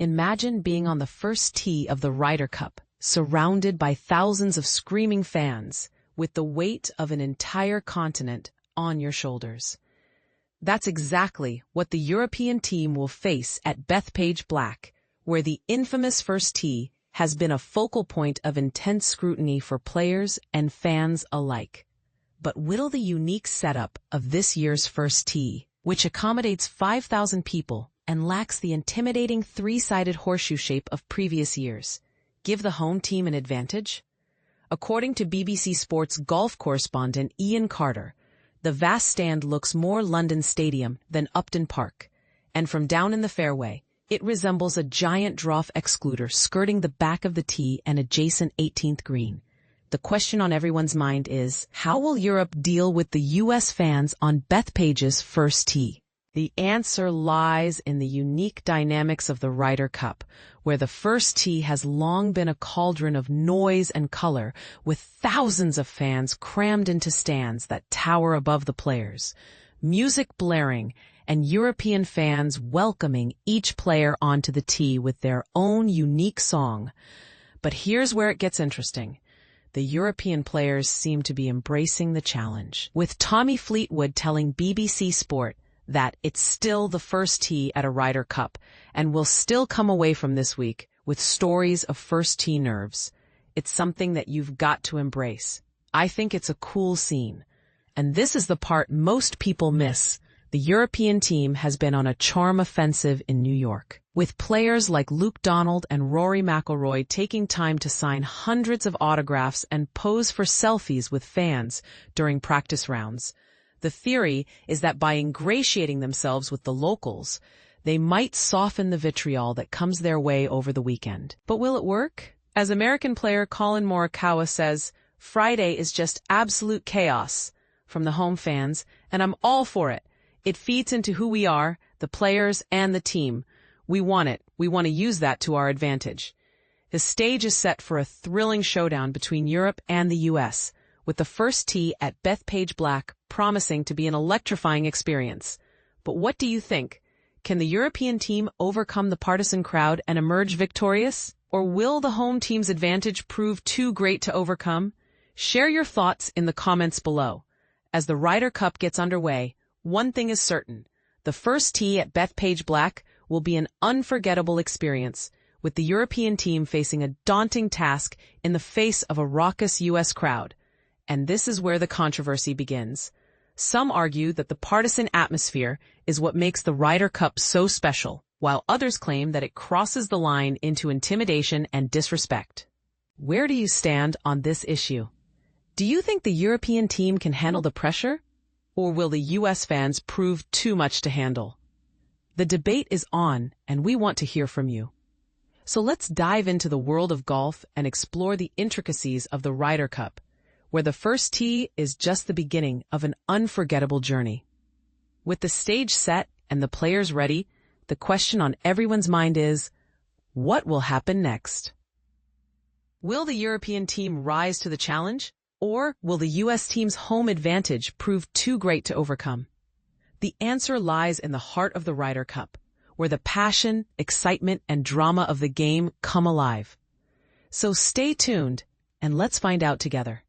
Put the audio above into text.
Imagine being on the first tee of the Ryder Cup, surrounded by thousands of screaming fans, with the weight of an entire continent on your shoulders. That's exactly what the European team will face at Bethpage Black, where the infamous first tee has been a focal point of intense scrutiny for players and fans alike. But will the unique setup of this year's first tee, which accommodates 5,000 people and lacks the intimidating three-sided horseshoe shape of previous years, give the home team an advantage? According to BBC Sports golf correspondent Ian Carter, the vast stand looks more London Stadium than Upton Park, and from down in the fairway, it resembles a giant draft excluder skirting the back of the tee and adjacent 18th green. The question on everyone's mind is, how will Europe deal with the U.S. fans on Bethpage's first tee? The answer lies in the unique dynamics of the Ryder Cup, where the first tee has long been a cauldron of noise and color, with thousands of fans crammed into stands that tower above the players, music blaring, and European fans welcoming each player onto the tee with their own unique song. But here's where it gets interesting. The European players seem to be embracing the challenge, with Tommy Fleetwood telling BBC Sport that it's still the first tee at a Ryder Cup and will still come away from this week with stories of first tee nerves. It's something that you've got to embrace. I think it's a cool scene. And this is the part most people miss. The European team has been on a charm offensive in New York, with players like Luke Donald and Rory McIlroy taking time to sign hundreds of autographs and pose for selfies with fans during practice rounds. The theory is that by ingratiating themselves with the locals, they might soften the vitriol that comes their way over the weekend. But will it work? As American player Colin Morikawa says, Friday is just absolute chaos from the home fans, and I'm all for it. It feeds into who we are, the players and the team. We want it. We want to use that to our advantage. The stage is set for a thrilling showdown between Europe and the U.S., with the first tee at Bethpage Black promising to be an electrifying experience. But what do you think? Can the European team overcome the partisan crowd and emerge victorious? Or will the home team's advantage prove too great to overcome? Share your thoughts in the comments below. As the Ryder Cup gets underway, one thing is certain. The first tee at Bethpage Black will be an unforgettable experience, with the European team facing a daunting task in the face of a raucous U.S. crowd. And this is where the controversy begins. Some argue that the partisan atmosphere is what makes the Ryder Cup so special, while others claim that it crosses the line into intimidation and disrespect. Where do you stand on this issue? Do you think the European team can handle the pressure? Or will the U.S. fans prove too much to handle? The debate is on, and we want to hear from you. So let's dive into the world of golf and explore the intricacies of the Ryder Cup, where the first tee is just the beginning of an unforgettable journey. With the stage set and the players ready, the question on everyone's mind is, what will happen next? Will the European team rise to the challenge? Or will the U.S. team's home advantage prove too great to overcome? The answer lies in the heart of the Ryder Cup, where the passion, excitement, and drama of the game come alive. So stay tuned, and let's find out together.